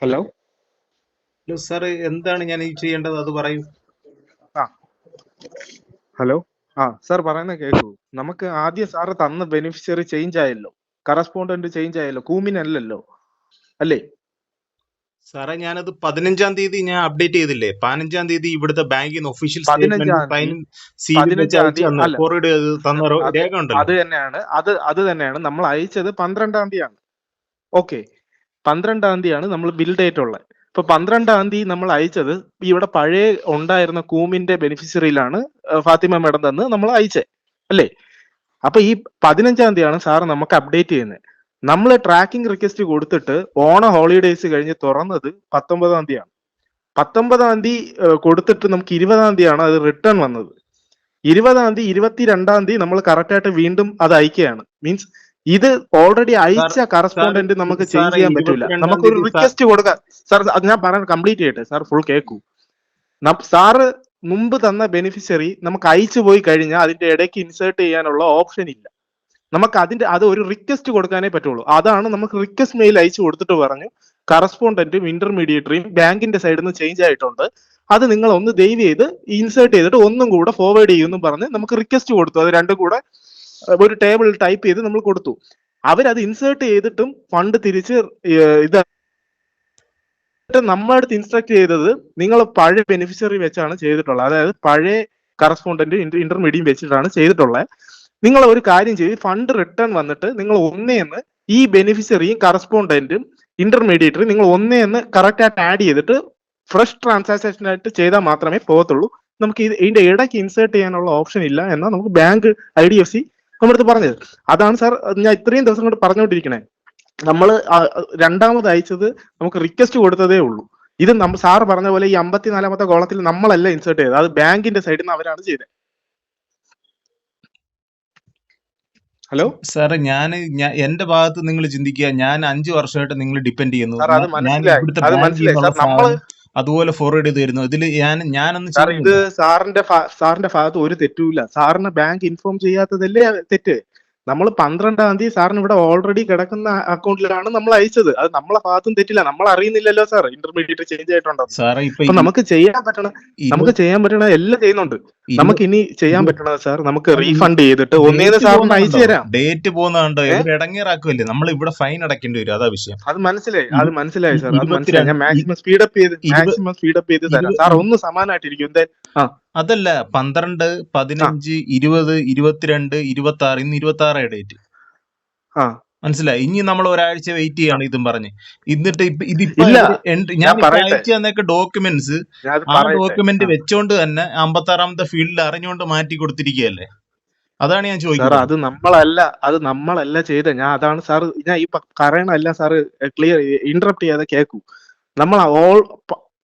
Hello. Hello sir, എന്താണ് ഞാൻ ഈ ചെയ്യേണ്ടത് അത് പറയൂ. ആ ഹലോ. സാർ പറയുന്ന കേൾക്കൂ. നമുക്ക് ആദ്യം സാറ് തന്ന ബെനിഫിഷ്യറി ചേഞ്ച് ആയല്ലോ, കറസ്പോണ്ടന്റ് ചേഞ്ച് ആയല്ലോ, കൂമിനല്ലല്ലോ അല്ലേ? സാറേ, ഞാനത് 15-ാം തീയതി ഞാൻ അപ്ഡേറ്റ് ചെയ്തില്ലേ? 15-ാം തീയതി ഇവിടുത്തെ ബാങ്കിൽ നിന്ന് ഒഫീഷ്യൽ സ്റ്റേറ്റ്മെന്റ് 15-ാം തീയതി സൈനും സീലും വെച്ച് 15-ാം അയച്ചു തീയതി തന്ന അല്ല, ഫോർവേഡ് ചെയ്ത് തന്ന അത് രേഖ ഉണ്ടല്ലോ. അത് തന്നെയാണ് അത് തന്നെയാണ് നമ്മൾ അയച്ചത്. 12-ാം തീയതിയാണ്. ഓക്കെ, 12-ാം തീയതിയാണ് നമ്മൾ ബിൽ ഡേറ്റ് ഉള്ളത്. ഇപ്പൊ 12-ാം തീയതി നമ്മൾ അയച്ചത് ഇവിടെ പഴയ ഉണ്ടായിരുന്ന കൂമിന്റെ ബെനിഫിഷ്യറിയിലാണ് ഫാത്തിമ മേഡം തന്ന് നമ്മൾ അയച്ചേ അല്ലേ? അപ്പൊ ഈ 15-ാം തീയതിയാണ് സാർ നമുക്ക് അപ്ഡേറ്റ് ചെയ്യുന്നത്. നമ്മൾ ട്രാക്കിംഗ് റിക്വസ്റ്റ് കൊടുത്തിട്ട് ഓണ ഹോളിഡേയ്സ് കഴിഞ്ഞ് തുറന്നത് 19-ാം തീയതിയാണ്. 19-ാം തീയതി കൊടുത്തിട്ട് നമുക്ക് 20-ാം തീയതിയാണ് അത് റിട്ടേൺ വന്നത്. 20-ാം തീയതി 22-ാം തീയതി നമ്മൾ കറക്റ്റ് ആയിട്ട് വീണ്ടും അത് അയക്കുകയാണ്. മീൻസ് ഇത് ഓൾറെഡി സാർ അയച്ച സാർ കറസ്പോണ്ടന്റ് നമുക്ക് ചേഞ്ച് സാറേ, ചെയ്യാൻ പറ്റൂല. 22-ാം നമുക്കൊരു തീയതി റിക്വസ്റ്റ് കൊടുക്കാം സാർ. അത് ഞാൻ പറയാൻ കംപ്ലീറ്റ് ചെയ്യട്ടെ സാർ, ഫുൾ കേൾക്കൂ. സാറ് മുമ്പ് തന്ന ബെനിഫിഷ്യറി നമുക്ക് അയച്ചു പോയി കഴിഞ്ഞാൽ അതിന്റെ ഇടയ്ക്ക് ഇൻസേർട്ട് ചെയ്യാനുള്ള ഓപ്ഷൻ ഇല്ല. നമുക്ക് അത് ഒരു റിക്വസ്റ്റ് കൊടുക്കാനേ പറ്റുള്ളൂ. അതാണ് നമുക്ക് റിക്വസ്റ്റ് മെയിൽ അയച്ചു കൊടുത്തിട്ട് പറഞ്ഞു കറസ്പോണ്ടന്റും ഇന്റർമീഡിയറ്ററിയും ബാങ്കിന്റെ സൈഡിൽ നിന്ന് ചേഞ്ച് ആയിട്ടുണ്ട്, അത് നിങ്ങൾ ഒന്ന് ദയവ് ചെയ്ത് ഇൻസേർട്ട് ചെയ്തിട്ട് ഒന്നും കൂടെ ഫോർവേഡ് ചെയ്യുമെന്നും പറഞ്ഞ് നമുക്ക് റിക്വസ്റ്റ് കൊടുത്തു. അത് രണ്ടും കൂടെ ഒരു ടേബിൾ ടൈപ്പ് ചെയ്ത് നമ്മൾ കൊടുത്തു. അവരത് ഇൻസേർട്ട് ചെയ്തിട്ടും ഫണ്ട് തിരിച്ച് ഇത് നമ്മുടെ അടുത്ത് ഇൻസ്ട്രക്ട് ചെയ്തത് നിങ്ങൾ പഴയ ബെനിഫിഷ്യറി വെച്ചാണ് ചെയ്തിട്ടുള്ളത്. അതായത് പഴയ കറസ്പോണ്ടന്റ് ഇന്റർമീഡിയം വെച്ചിട്ടാണ് ചെയ്തിട്ടുള്ളത്. നിങ്ങൾ ഒരു കാര്യം ചെയ്ത് ഫണ്ട് റിട്ടേൺ വന്നിട്ട് നിങ്ങൾ ഒന്നേന്ന് ഈ ബെനിഫിഷ്യറിയും കറസ്പോണ്ടന്റും ഇന്റർമീഡിയറ്ററി നിങ്ങൾ ഒന്നേന്ന് കറക്റ്റ് ആയിട്ട് ആഡ് ചെയ്തിട്ട് ഫ്രഷ് ട്രാൻസാക്ഷൻ ആയിട്ട് ചെയ്താൽ മാത്രമേ പോകത്തുള്ളൂ. നമുക്ക് ഇതിന്റെ ഇടയ്ക്ക് ഇൻസേർട്ട് ചെയ്യാനുള്ള ഓപ്ഷൻ ഇല്ല എന്നാ നമുക്ക് ബാങ്ക് IDFC നമ്മുടെ അടുത്ത് പറഞ്ഞത്. അതാണ് സാർ ഞാൻ ഇത്രയും ദിവസം കൊണ്ട് പറഞ്ഞുകൊണ്ടിരിക്കണേ. നമ്മൾ രണ്ടാമത് അയച്ചത് നമുക്ക് റിക്വസ്റ്റ് കൊടുത്തതേ ഉള്ളൂ. ഇത് സാറ് പറഞ്ഞ പോലെ ഈ 54-ാമത്തെ കോളത്തിൽ നമ്മളല്ല ഇൻസേർട്ട് ചെയ്തത്, അത് ബാങ്കിന്റെ സൈഡിൽ നിന്ന് അവരാണ് ചെയ്തത്. ഹലോ സാറേ, എന്റെ ഭാഗത്ത് നിങ്ങൾ ചിന്തിക്കുക. ഞാൻ 5 വർഷമായിട്ട് നിങ്ങൾ ഡിപ്പെൻഡ് ചെയ്യുന്നു. സാർ, അത് ഞാൻ മനസ്സിലായി, ഇവിടുത്തെ അത് ബാങ്കിൽ മനസ്സിലായി നിന്നുള്ള സാർ. നമ്മള് സാധനം അതുപോലെ ഫോർവേഡ് ചെയ്ത് തരുന്നു. ഇതിൽ ഞാനൊന്നും സാർ ഇത് ചെയ്യുന്നില്ല. സാറിന്റെ ഭാഗത്ത് ഒരു തെറ്റുമില്ല. സാറിന് ബാങ്ക് ഇൻഫോം ചെയ്യാത്തതല്ലേ തെറ്റ്. നമ്മൾ 12-ാം തീയതി സാറിന് ഇവിടെ ഓൾറെഡി കിടക്കുന്ന അക്കൗണ്ടിലാണ് നമ്മൾ അയച്ചത്. അത് നമ്മളെ ഭാഗത്തും തെറ്റില്ല. നമ്മൾ അറിയുന്നില്ലല്ലോ സാർ ഇന്റർമീഡിയറ്റ് ചേഞ്ച് ആയിട്ടുണ്ടോ. സാറേ, ഇപ്പൊ അപ്പൊ നമുക്ക് ചെയ്യാൻ പറ്റണ എല്ലാം ചെയ്യുന്നുണ്ട്. നമുക്ക് ഇനി ചെയ്യാൻ പറ്റണത് സാർ, നമുക്ക് റീഫണ്ട് ചെയ്തിട്ട് ഒന്നേന്ന് സാറിന് അയച്ചു തരാം. ഡേറ്റ് പോകുന്നുണ്ടോ ഇവർ ഇടങ്ങിറാക്കുമല്ലേ? നമ്മൾ ഇവിടെ ഫൈൻ അടക്കേണ്ടി വരും. അതാ വിഷയം. അത് മനസ്സിലായി സാർ, അത് മനസ്സിലായി. ഞാൻ മാക്സിമം സ്പീഡപ്പ് ചെയ്ത് തരാം സാർ. ഒന്ന് സമാനമായിട്ടിരിക്കും എന്തായാലും. അതല്ല, 12, 15, 20, 22, 26, ഇന്ന് 26 ഡേറ്റ്. മനസ്സിലായി. ഇനി നമ്മൾ ഒരാഴ്ച വെയിറ്റ് ചെയ്യാണ് ഇതും പറഞ്ഞ്. എന്നിട്ട് ഇതിപ്പോ ഞാൻ അയച്ചു തന്നേക്ക ഡോക്യുമെന്റ്സ്, ആ ഡോക്യുമെന്റ് വെച്ചോണ്ട് തന്നെ 56-ാമത്തെ ഫീൽഡിൽ അറിഞ്ഞുകൊണ്ട് മാറ്റി കൊടുത്തിരിക്കുകയല്ലേ? അതാണ് ഞാൻ ചോദിക്കുന്നത്. അത് നമ്മളല്ല ചെയ്ത. അതാണ് സാർ ഞാൻ ഈ പറയണല്ല സാറ്, ക്ലിയർ ഇന്ററപ്റ്റ് ചെയ്യാതെ കേൾക്കൂ.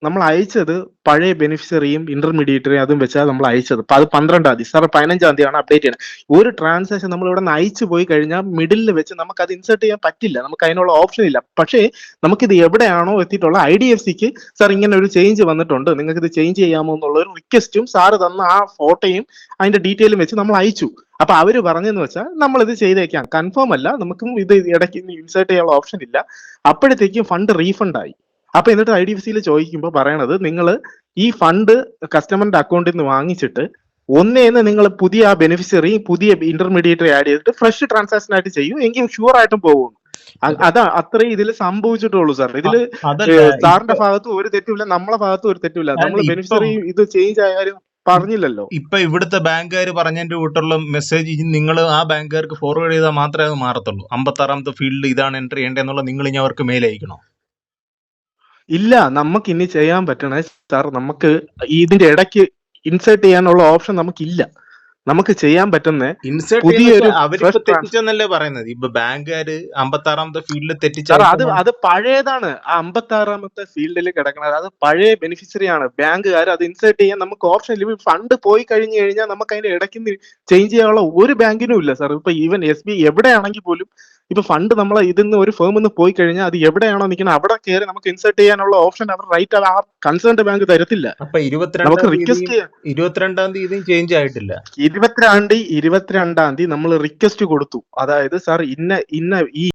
നമ്മൾ അയച്ചത് പഴയ ബെനിഫിഷ്യറിയും ഇന്റർമീഡിയറ്ററിയും അതും വെച്ചാൽ നമ്മൾ അയച്ചത്. അത് 12-ാം തീയതി സാർ, 15-ാം തീയതിയാണ് അപ്ഡേറ്റ് ചെയ്യുന്നത്. ഒരു ട്രാൻസാക്ഷൻ നമ്മൾ ഇവിടെ നിന്ന് അയച്ചു പോയി കഴിഞ്ഞാൽ മിഡിലിൽ വെച്ച് നമുക്ക് അത് ഇൻസേർട്ട് ചെയ്യാൻ പറ്റില്ല. നമുക്ക് അതിനുള്ള ഓപ്ഷൻ ഇല്ല. പക്ഷേ നമുക്കിത് എവിടെയാണോ എത്തിയിട്ടുള്ള IDFCക്ക് സാർ ഇങ്ങനെ ഒരു ചേഞ്ച് വന്നിട്ടുണ്ട്, നിങ്ങൾക്ക് ഇത് ചേഞ്ച് ചെയ്യാമോ എന്നുള്ള ഒരു റിക്വസ്റ്റും സാറ് തന്ന ആ ഫോട്ടോയും അതിന്റെ ഡീറ്റെയിലും വെച്ച് നമ്മൾ അയച്ചു. അപ്പൊ അവര് പറഞ്ഞെന്ന് വെച്ചാൽ നമ്മൾ ഇത് ചെയ്തേക്കാം, കൺഫേം അല്ല, നമുക്കും ഇത് ഇടയ്ക്ക് ഇൻസേർട്ട് ചെയ്യാനുള്ള ഓപ്ഷൻ ഇല്ല. അപ്പോഴത്തേക്കും ഫണ്ട് റീഫണ്ട് ആയി. അപ്പൊ എന്നിട്ട് IDFCയിൽ ചോദിക്കുമ്പോൾ പറയണത്, നിങ്ങൾ ഈ ഫണ്ട് കസ്റ്റമറിന്റെ അക്കൗണ്ടിൽ നിന്ന് വാങ്ങിച്ചിട്ട് ഒന്നേന്ന് നിങ്ങൾ പുതിയ ബെനിഫിഷ്യറി പുതിയ ഇന്റർമീഡിയറ്ററി ആഡ് ചെയ്തിട്ട് ഫ്രഷ് ട്രാൻസാക്ഷൻ ആയിട്ട് ചെയ്യും, എങ്കിൽ ഷുവർ ആയിട്ടും പോകും. അതാ അത്രയും ഇതിൽ സംഭവിച്ചിട്ടുള്ളൂ സാർ. ഇതില് സാറിന്റെ ഭാഗത്തും ഒരു തെറ്റുമില്ല, നമ്മളെ ഭാഗത്തും ഒരു തെറ്റുമില്ല. നമ്മൾ ബെനിഫിഷ്യറി ഇത് ചേഞ്ച് ആയാലും പറഞ്ഞില്ലല്ലോ. ഇപ്പൊ ഇവിടുത്തെ ബാങ്കുകാർ പറഞ്ഞതിന്റെ കൂട്ടുള്ള മെസ്സേജ് നിങ്ങൾ ആ ബാങ്കുകാർക്ക് ഫോർവേഡ് ചെയ്താൽ മാത്രമേ അത് മാറത്തുള്ളൂ. 56-ാമത്തെ ഫീൽഡിൽ ഇതാണ് എൻട്രി ചെയ്യേണ്ടതെന്നുള്ള നിങ്ങൾ ഇനി അവർക്ക് മെയിൽ അയക്കണോ? ഇല്ല, നമുക്ക് ഇനി ചെയ്യാൻ പറ്റണേ സാർ, നമുക്ക് ഇതിന്റെ ഇടയ്ക്ക് ഇൻസേർട്ട് ചെയ്യാനുള്ള ഓപ്ഷൻ നമുക്കില്ല. നമുക്ക് ചെയ്യാൻ പറ്റുന്ന പുതിയൊരു തെറ്റിച്ചെന്നല്ലേ പറയുന്നത്. ഇപ്പൊ ബാങ്കുകാര് 56-ാമത്തെ ഫീൽഡിൽ തെറ്റിച്ച അത് പഴയതാണ്. ആ 56-ാമത്തെ ഫീൽഡിൽ കിടക്കുന്നത് അത് പഴയ ബെനിഫിഷ്യറി ആണ്. ബാങ്കുകാർ അത് ഇൻസേർട്ട് ചെയ്യാൻ നമുക്ക് ഓപ്ഷൻ ഇല്ല. ഫണ്ട് പോയി കഴിഞ്ഞു കഴിഞ്ഞാൽ നമുക്ക് അതിന്റെ ഇടയ്ക്ക് ചേഞ്ച് ചെയ്യാനുള്ള ഒരു ബാങ്കിനും ഇല്ല സാർ. ഇപ്പൊ ഈവൻ SBI എവിടെയാണെങ്കിൽ പോലും ഇപ്പൊ ഫണ്ട് നമ്മൾ ഇതിന്ന് ഒരു ഫേമിൽ നിന്ന് പോയി കഴിഞ്ഞാൽ അത് എവിടെയാണോ നിൽക്കുന്നത് അവിടെ കയറി നമുക്ക് ഇൻസേർട്ട് ചെയ്യാനുള്ള ഓപ്ഷൻ അവർ റൈറ്റ് ആ കൺസേൺഡ് ബാങ്ക് തരത്തില്ല. നമുക്ക് റിക്വസ്റ്റ് 22-ാം തീയതി ചേഞ്ച് ആയിട്ടില്ല. 22-ാം തീയതി നമ്മൾ റിക്വസ്റ്റ് കൊടുത്തു. അതായത് സാർ ഇന്ന ഈ